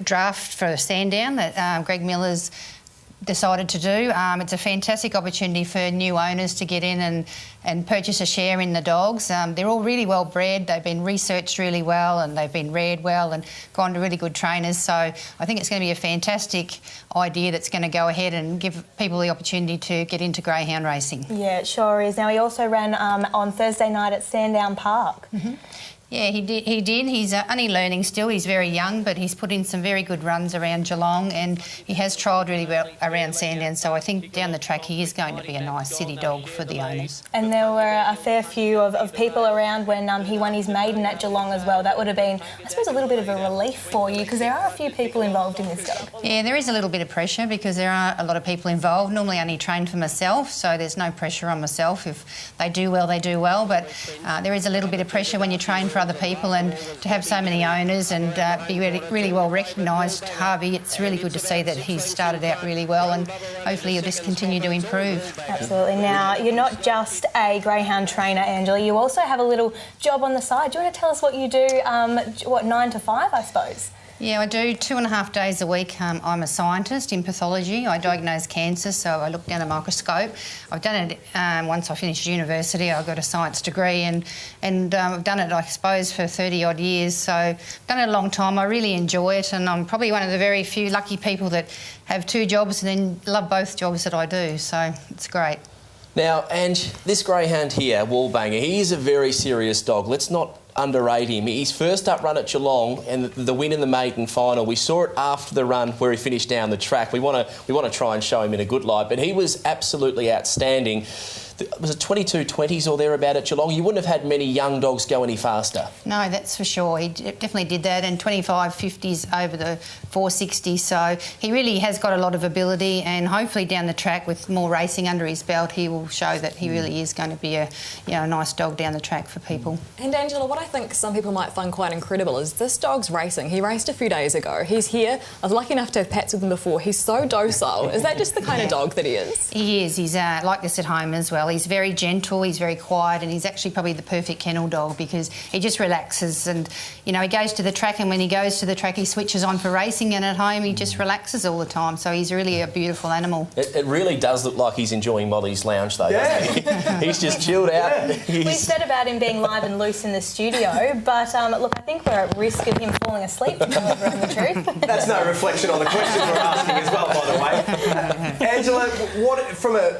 Speaker 12: draft for Sandown that Greg Miller's decided to do. It's a fantastic opportunity for new owners to get in and purchase a share in the dogs. They're all really well bred. They've been researched really well and they've been reared well and gone to really good trainers. So I think it's going to be a fantastic idea that's going to go ahead and give people the opportunity to get into greyhound racing.
Speaker 7: Yeah, it sure is. Now, he also ran on Thursday night at Sandown Park.
Speaker 12: Mm-hmm. Yeah, he did. He's only learning still. He's very young, but he's put in some very good runs around Geelong and he has trialled really well around Sandown. So I think down the track he is going to be a nice city dog for the owners.
Speaker 7: And there were a fair few of people around when he won his maiden at Geelong as well. That would have been, I suppose, a little bit of a relief for you because there are a few people involved in this dog.
Speaker 12: Yeah, there is a little bit of pressure because there are a lot of people involved. Normally I only train for myself, so there's no pressure on myself. If they do well, they do well. But there is a little bit of pressure when you train for other people. And to have so many owners and be really well recognised, Harvey, it's really good to see that he's started out really well and hopefully he'll just continue to improve.
Speaker 7: Absolutely. Now, you're not just a greyhound trainer, Angela, you also have a little job on the side. Do you want to tell us what you do, 9 to 5, I suppose?
Speaker 12: Yeah, I do 2.5 days a week. I'm a scientist in pathology. I diagnose cancer, so I look down a microscope. I've done it once I finished university. I got a science degree and I've done it, I suppose, for 30-odd years. So I've done it a long time. I really enjoy it and I'm probably one of the very few lucky people that have 2 jobs and then love both jobs that I do. So it's great.
Speaker 3: Now, Ange, this greyhound here, Wallbanger, he is a very serious dog. Let's not underrate him. His first up run at Geelong and the win in the maiden final, we saw it after the run where he finished down the track. We want to try and show him in a good light, but he was absolutely outstanding. Was it 22.20s or thereabout at Geelong? You wouldn't have had many young dogs go any faster.
Speaker 12: No, that's for sure. He definitely did that, and 25.50s over the 460. So he really has got a lot of ability, and hopefully down the track with more racing under his belt, he will show that he really is going to be a nice dog down the track for people.
Speaker 2: And Angela, what I think some people might find quite incredible is this dog's racing. He raced a few days ago. He's here. I was lucky enough to have pats with him before. He's so docile. Is that just the kind of dog that he is?
Speaker 12: He is. He's like this at home as well. He's very gentle, he's very quiet, and he's actually probably the perfect kennel dog because he just relaxes and, he goes to the track, and when he goes to the track he switches on for racing, and at home he just relaxes all the time. So he's really a beautiful animal.
Speaker 3: It really does look like he's enjoying Molly's Lounge though, doesn't he? He's just chilled out.
Speaker 7: We said about him being live and loose in the studio, but look, I think we're at risk of him falling asleep to tell everyone the truth.
Speaker 1: That's no reflection on the questions we're asking as well, by the way. Angela,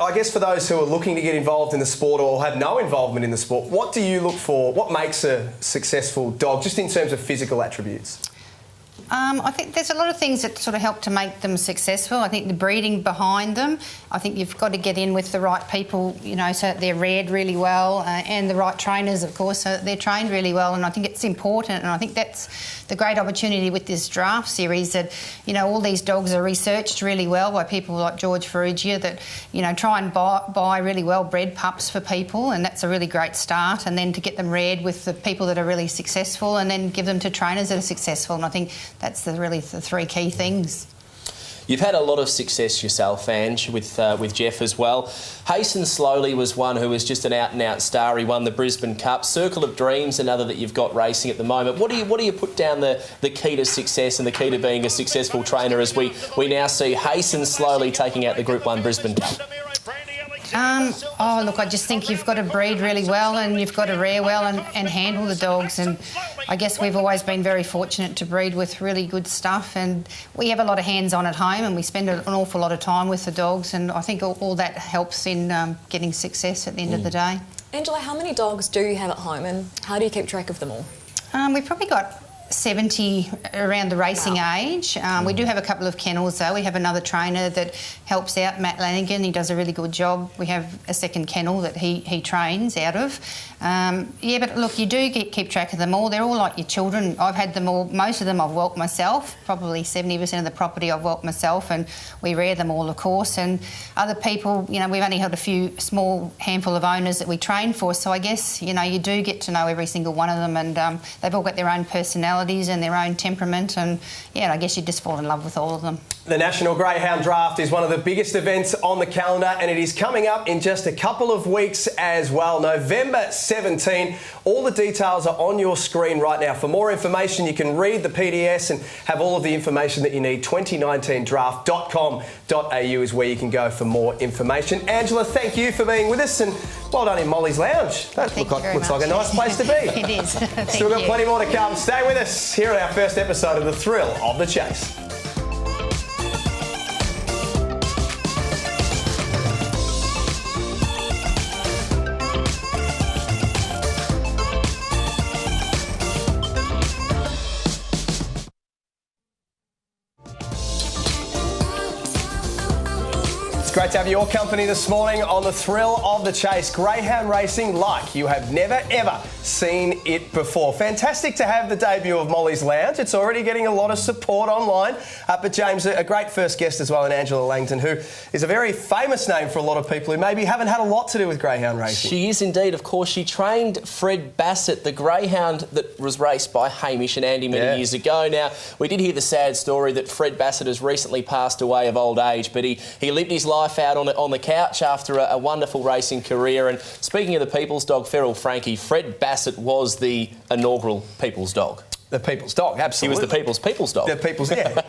Speaker 1: I guess for those who are looking to get get involved in the sport or have no involvement in the sport, what do you look for? What makes a successful dog, just in terms of physical attributes?
Speaker 12: I think there's a lot of things that sort of help to make them successful. I think the breeding behind them, I think you've got to get in with the right people, you know, so that they're reared really well, and the right trainers, of course, so that they're trained really well. And I think it's important, and I think that's the great opportunity with this draft series, that, you know, all these dogs are researched really well by people like George Ferrugia that, you know, try and buy really well-bred pups for people, and that's a really great start. And then to get them reared with the people that are really successful, and then give them to trainers that are successful. And I think that's really the three key things.
Speaker 3: You've had a lot of success yourself, Ange, with Jeff as well. Hasten Slowly was one who was just an out-and-out star. He won the Brisbane Cup. Circle of Dreams, another that you've got racing at the moment. What do you put down the key to success and the key to being a successful trainer as we now see Hasten Slowly taking out the Group 1 Brisbane Cup?
Speaker 12: Look, I just think you've got to breed really well, and you've got to rear well and handle the dogs. And I guess we've always been very fortunate to breed with really good stuff, and we have a lot of hands-on at home, and we spend an awful lot of time with the dogs, and I think all that helps in getting success at the end of the day.
Speaker 2: Angela, how many dogs do you have at home, and how do you keep track of them all?
Speaker 12: We've probably got 70 around the racing age. We do have a couple of kennels though. We have another trainer that helps out, Matt Lanigan. He does a really good job. We have a second kennel that he trains out of. Yeah, but look, you do keep track of them all. They're all like your children. I've had them all. Most of them I've whelped myself. Probably 70% of the property I've whelped myself, and we rear them all, of course. And other people, you know, we've only had a few small handful of owners that we train for. So I guess, you know, you do get to know every single one of them, and they've all got their own personality and their own temperament, and yeah, I guess you just fall in love with all of them.
Speaker 1: The National Greyhound Draft is one of the biggest events on the calendar, and it is coming up in just a couple of weeks as well. November 17. All the details are on your screen right now. For more information, you can read the PDS and have all of the information that you need. 2019draft.com.au is where you can go for more information. Angela, thank you for being with us, and well done in Molly's Lounge. That looks like a nice place to be.
Speaker 12: It is.
Speaker 1: Still got plenty more to come. Stay with us here at our first episode of The Thrill of the Chase. Great to have your company this morning on The Thrill of the Chase. Greyhound racing like you have never, ever seen it before. Fantastic to have the debut of Molly's Lounge. It's already getting a lot of support online. But James, a great first guest as well in Angela Langton, who is a very famous name for a lot of people who maybe haven't had a lot to do with greyhound racing.
Speaker 3: She is indeed. Of course, she trained Fred Bassett, the greyhound that was raced by Hamish and Andy many years ago. Now, we did hear the sad story that Fred Bassett has recently passed away of old age, but he lived his life out on the couch after a wonderful racing career. And speaking of the People's Dog, Feral Frankie, Fred Bassett was the inaugural People's Dog.
Speaker 1: The People's Dog, absolutely.
Speaker 3: He was the People's Dog.
Speaker 1: The People's, yeah.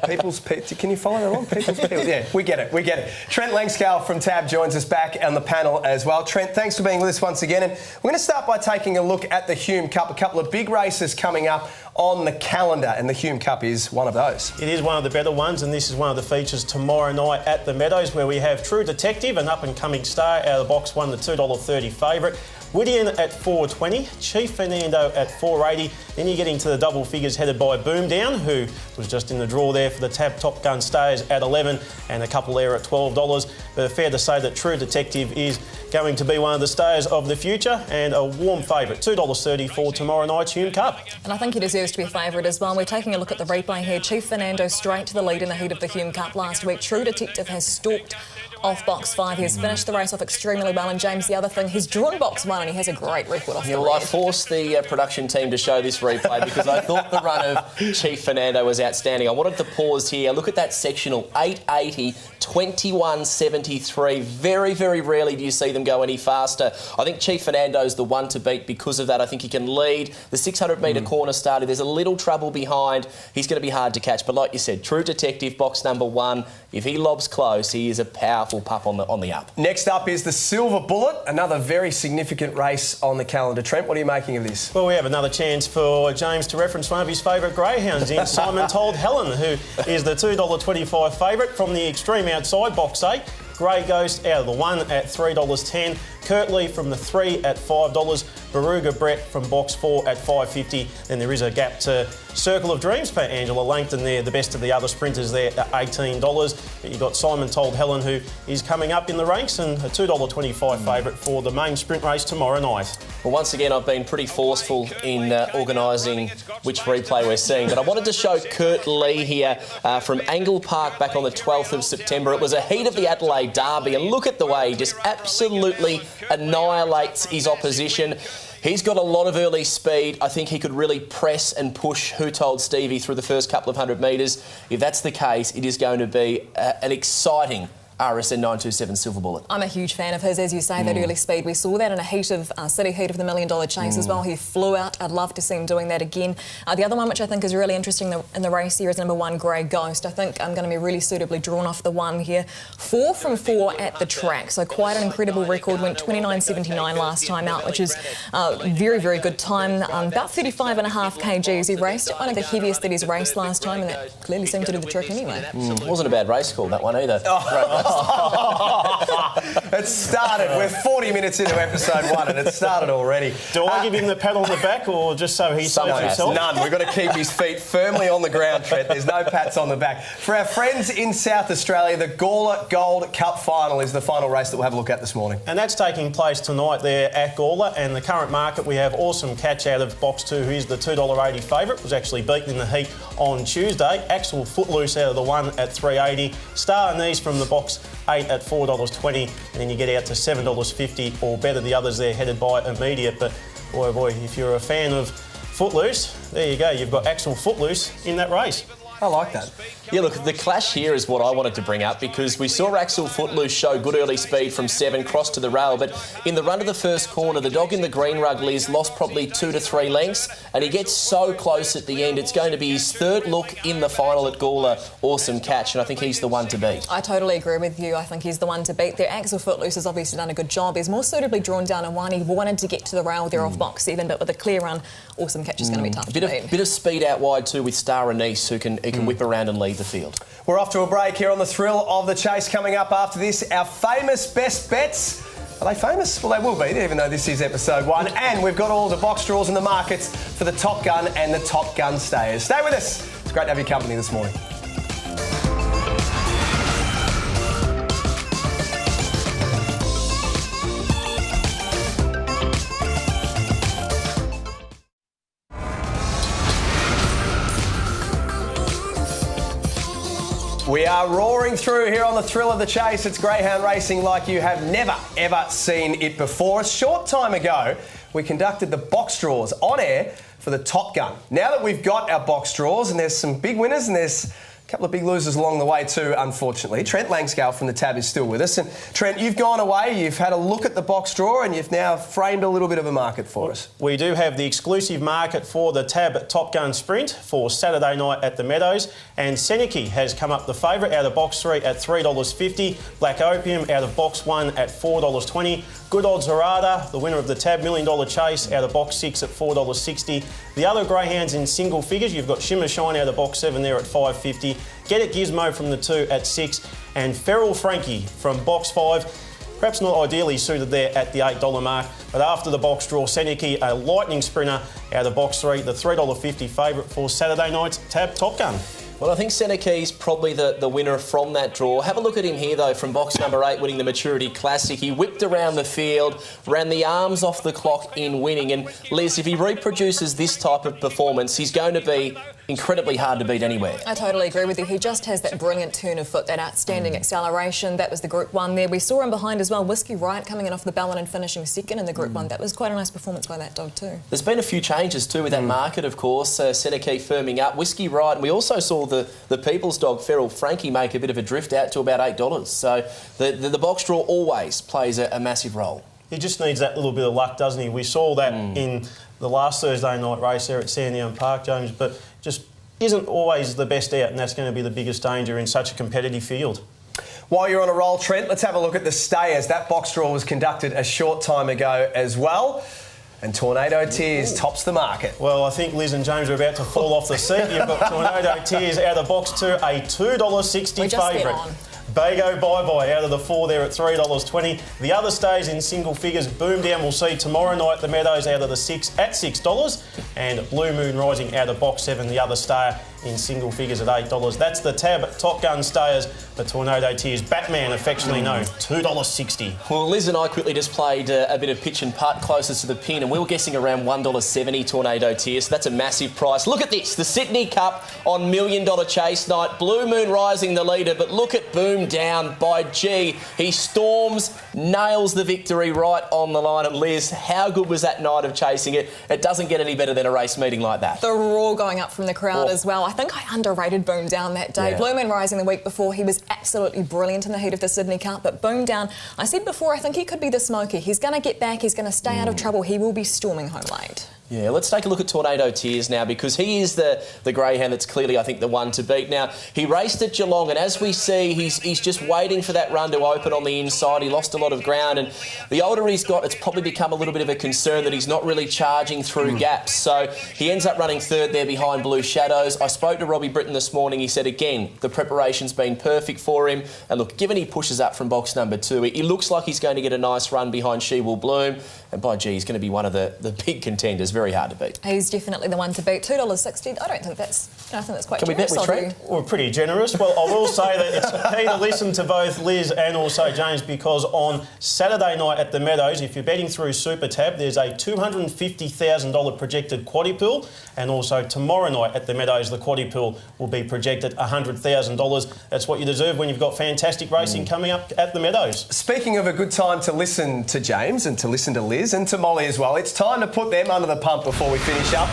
Speaker 1: Can you follow that along? People's. Yeah, we get it. Trent Langscale from TAB joins us back on the panel as well. Trent, thanks for being with us once again. And we're going to start by taking a look at the Hume Cup. A couple of big races coming up on the calendar, and the Hume Cup is one of those.
Speaker 6: It is one of the better ones, and this is one of the features tomorrow night at the Meadows, where we have True Detective, an up-and-coming star out of the box, won the $2.30 favourite. Whittian at $4.20, Chief Fernando at $4.80. Then you get into the double figures headed by Boom Down, who was just in the draw there for the TAB Top Gun Stayers at $11, and a couple there at $12. But fair to say that True Detective is going to be one of the stayers of the future, and a warm favourite, $2.30 for tomorrow night's Hume Cup.
Speaker 2: And I think he deserves to be a favourite as well. We're taking a look at the replay here. Chief Fernando straight to the lead in the heat of the Hume Cup last week. True Detective has stalked off box 5. He's finished the race off extremely well, and James, the other thing, he's drawn box 1 and he has a great record off the
Speaker 3: well, I forced the production team to show this replay because I thought the run of Chief Fernando was outstanding. I wanted to pause here. Look at that sectional, 880, 21.73. Very, very rarely do you see them go any faster. I think Chief Fernando's the one to beat because of that. I think he can lead the 600-metre corner starter. There's a little trouble behind. He's going to be hard to catch. But like you said, True Detective, box number 1. If he lobs close, he is a powerful pup on the up.
Speaker 1: Next up is the Silver Bullet, another very significant race on the calendar. Trent, what are you making of this?
Speaker 6: Well, we have another chance for James to reference one of his favourite greyhounds in Simon Told Helen, who is the $2.25 favourite from the extreme outside, box 8. Grey Ghost out of the 1 at $3.10. Kirtley from the 3 at $5. Baruga Brett from box 4 at $5.50. Then there is a gap to Circle of Dreams for Angela Langton there, the best of the other sprinters there at $18. But you've got Simon Told Helen, who is coming up in the ranks, and a $2.25 favourite for the main sprint race tomorrow night.
Speaker 3: Well, once again, I've been pretty forceful in organising which replay we're seeing, but I wanted to show Kurt Lee here from Angle Park back on the 12th of September. It was a heat of the Adelaide Derby, and look at the way he just absolutely annihilates his opposition. He's got a lot of early speed. I think he could really press and push Who Told Stevie through the first couple of 100 metres. If that's the case, it is going to be an exciting RSN 927 Silver Bullet.
Speaker 2: I'm a huge fan of his, as you say, that early speed. We saw that in a heat of City Heat of the $1 Million Chase as well. He flew out. I'd love to see him doing that again. The other one which I think is really interesting in the race here is number 1, Grey Ghost. I think I'm going to be really suitably drawn off the 1 here. 4 from 4 at the track, so quite an incredible record. Went 29.79 last time out, which is very, very good time. About 35.5 kgs. He raced one of the heaviest that he's raced last time, and that clearly seemed to do the trick anyway.
Speaker 3: Wasn't a bad race call, that one either.
Speaker 1: It started. We're 40 minutes into episode 1 and it started already.
Speaker 6: Do I give him the pat on the back, or just so he saves himself?
Speaker 1: None. We've got to keep his feet firmly on the ground, Trent. There's no pats on the back. For our friends in South Australia, the Gawler Gold Cup final is the final race that we'll have a look at this morning.
Speaker 6: And that's taking place tonight there at Gawler. And the current market, we have Awesome Catch out of box 2, who is the $2.80 favourite. Was actually beaten in the heat on Tuesday. Axel Footloose out of the 1 at $3.80. Star Anise from the box 8 at $4.20, and then you get out to $7.50 or better. The others there headed by Immediate, but boy, if you're a fan of Footloose, there you go. You've got Axel Footloose in that race.
Speaker 1: I like that.
Speaker 3: Yeah, look, the clash here is what I wanted to bring up, because we saw Axel Footloose show good early speed from 7, cross to the rail, but in the run of the first corner, the dog in the green rug, Liz, lost probably 2 to 3 lengths, and he gets so close at the end. It's going to be his 3rd look in the final at Gawler. Awesome Catch, and I think he's the one to beat.
Speaker 2: I totally agree with you. I think he's the one to beat there. Axel Footloose has obviously done a good job. He's more suitably drawn down a 1. He wanted to get to the rail there off box 7, but with a clear run, Awesome Catch is going to be tough to beat.
Speaker 3: Bit of speed out wide too with Star Anise, who can whip around and lead the field.
Speaker 1: We're off to a break here on the Thrill of the Chase. Coming up after this, our famous best bets. Are they famous? Well, they will be, even though this is episode 1. And we've got all the box draws in the markets for the Top Gun and the Top Gun stayers. Stay with us. It's great to have your company this morning. We are roaring through here on the Thrill of the Chase. It's greyhound racing like you have never, ever seen it before. A short time ago, we conducted the box draws on air for the Top Gun. Now that we've got our box draws, and there's some big winners and there's a couple of big losers along the way too, unfortunately. Trent Langscale from the Tab is still with us. And Trent, you've gone away, you've had a look at the box draw, and you've now framed a little bit of a market for us. We do have the exclusive market for the Tab Top Gun Sprint for Saturday night at the Meadows. And Seneki has come up the favourite out of box 3 at $3.50. Black Opium out of box 1 at $4.20. Good Odds Harada, the winner of the Tab $1 Million Chase, out of box 6 at $4.60. The other greyhounds in single figures, you've got Shimmer Shine out of box 7 there at $5.50. Get It Gizmo from the 2 at $6. And Feral Frankie from box 5, perhaps not ideally suited there at the $8 mark. But after the box draw, Seneki, a lightning sprinter out of box 3, the $3.50 favourite for Saturday night's Tab Top Gun.
Speaker 3: Well, I think Seneki's probably the winner from that draw. Have a look at him here, though, from box number 8, winning the Maturity Classic. He whipped around the field, ran the arms off the clock in winning. And, Liz, if he reproduces this type of performance, he's going to be incredibly hard to beat anywhere.
Speaker 2: I totally agree with you. He just has that brilliant turn of foot, that outstanding acceleration. That was the Group 1 there. We saw him behind as well, Whiskey Riot coming in off the Ballon and finishing second in the Group 1. That was quite a nice performance by that dog too.
Speaker 3: There's been a few changes too with that market, of course. Seneki firming up. Whiskey Riot, and we also saw the People's dog, Feral Frankie, make a bit of a drift out to about $8. So the box draw always plays a massive role.
Speaker 6: He just needs that little bit of luck, doesn't he? We saw that in the last Thursday night race there at Sandown Park, James, but just isn't always the best out, and that's going to be the biggest danger in such a competitive field.
Speaker 1: While you're on a roll, Trent, let's have a look at the stayers. That box draw was conducted a short time ago as well. And Tornado Tears tops the market.
Speaker 6: Well, I think Liz and James are about to fall off the seat. You've got Tornado Tears out of box 2, a $2.60 favourite. Bago bye-bye out of the 4 there at $3.20. The other stays in single figures. Boom Down we'll see tomorrow night. The Meadows out of the 6 at $6. And Blue Moon Rising out of box 7, the other stayer in single figures at $8. That's the tab. Top Gun stayers, the Tornado Tears. Batman, affectionately known, $2.60.
Speaker 3: Well, Liz and I quickly just played a bit of pitch and putt closest to the pin, and we were guessing around $1.70 Tornado Tears. So that's a massive price. Look at this, the Sydney Cup on $1 Million Chase night. Blue Moon Rising the leader, but look at Boom Down by G. He storms, nails the victory right on the line. And Liz, how good was that night of chasing it? It doesn't get any better than a race meeting like that.
Speaker 2: The roar going up from the crowd as well. I think I underrated Boom Down that day.
Speaker 3: Yeah.
Speaker 2: Blue Moon Rising the week before, he was absolutely brilliant in the heat of the Sydney Cup, but Boom Down, I said before, I think he could be the smoky. He's going to get back, he's going to stay out of trouble, he will be storming home late.
Speaker 3: Yeah, let's take a look at Tornado Tears now, because he is the greyhound that's clearly, I think, the one to beat. Now, he raced at Geelong, and as we see, he's just waiting for that run to open on the inside. He lost a lot of ground, and the older he's got, it's probably become a little bit of a concern that he's not really charging through gaps. So he ends up running third there behind Blue Shadows. I spoke to Robbie Britton this morning. He said, again, the preparation's been perfect for him. And look, given he pushes up from box number 2, he looks like he's going to get a nice run behind She Will Bloom. And by gee, he's going to be one of the big contenders. Very hard to beat.
Speaker 2: He's definitely the one to beat. $2.60. I don't think that's. I think that's quite
Speaker 3: Can
Speaker 2: generous.
Speaker 3: we bet with Trent?
Speaker 6: We're pretty generous. Well, I will say that it's key to listen to both Liz and also James, because on Saturday night at the Meadows, if you're betting through Super Tab, there's a $250,000 projected quaddy pool, and also tomorrow night at the Meadows, the quaddy pool will be projected $100,000. That's what you deserve when you've got fantastic racing coming up at the Meadows.
Speaker 1: Speaking of a good time to listen to James and to listen to Liz and to Molly as well, it's time to put them under the pump before we finish up.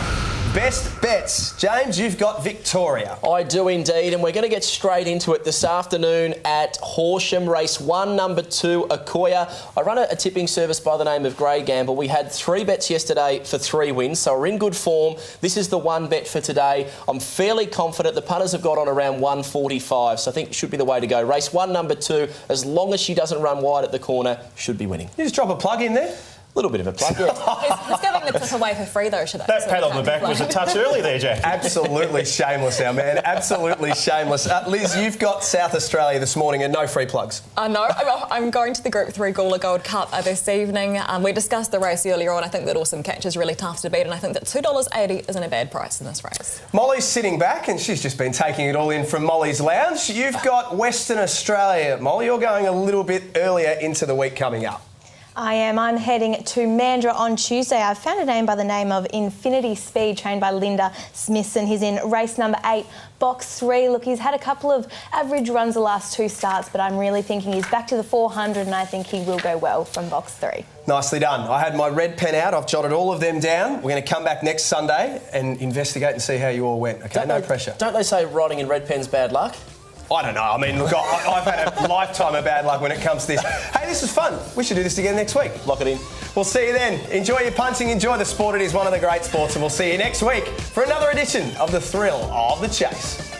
Speaker 1: Best bets. James, you've got Victoria.
Speaker 3: I do indeed, and we're going to get straight into it this afternoon at Horsham. Race 1, number 2, Akoya. I run a tipping service by the name of Grey Gamble. We had 3 bets yesterday for 3 wins, so we're in good form. This is the 1 bet for today. I'm fairly confident. The punters have got on around 145, so I think it should be the way to go. Race 1, number 2, as long as she doesn't run wide at the corner, should be winning.
Speaker 1: You just drop a plug in there.
Speaker 3: A little bit of a plug, yeah.
Speaker 2: He's giving the tip away for free, though, should I?
Speaker 6: That pat on the back was a touch early there, Jack.
Speaker 1: Absolutely shameless, our man. Absolutely shameless. Liz, you've got South Australia this morning and no free plugs.
Speaker 2: No, I'm going to the Group 3 Gawler Gold Cup this evening. We discussed the race earlier on. I think that Awesome Catch is really tough to beat, and I think that $2.80 isn't a bad price in this race.
Speaker 1: Molly's sitting back, and she's just been taking it all in from Molly's Lounge. You've got Western Australia. Molly, you're going a little bit earlier into the week coming up.
Speaker 7: I am. I'm heading to Mandurah on Tuesday. I've found a name by the name of Infinity Speed, trained by Linda Smithson. He's in race number 8, box 3. Look, he's had a couple of average runs the last 2 starts, but I'm really thinking he's back to the 400, and I think he will go well from box 3.
Speaker 1: Nicely done. I had my red pen out. I've jotted all of them down. We're going to come back next Sunday and investigate and see how you all went. Okay, no pressure.
Speaker 3: Don't they say writing in red pen's bad luck?
Speaker 1: I don't know. I mean, look, I've had a lifetime of bad luck when it comes to this. Hey, this was fun. We should do this again next week.
Speaker 3: Lock it in.
Speaker 1: We'll see you then. Enjoy your punting. Enjoy the sport. It is one of the great sports. And we'll see you next week for another edition of The Thrill of the Chase.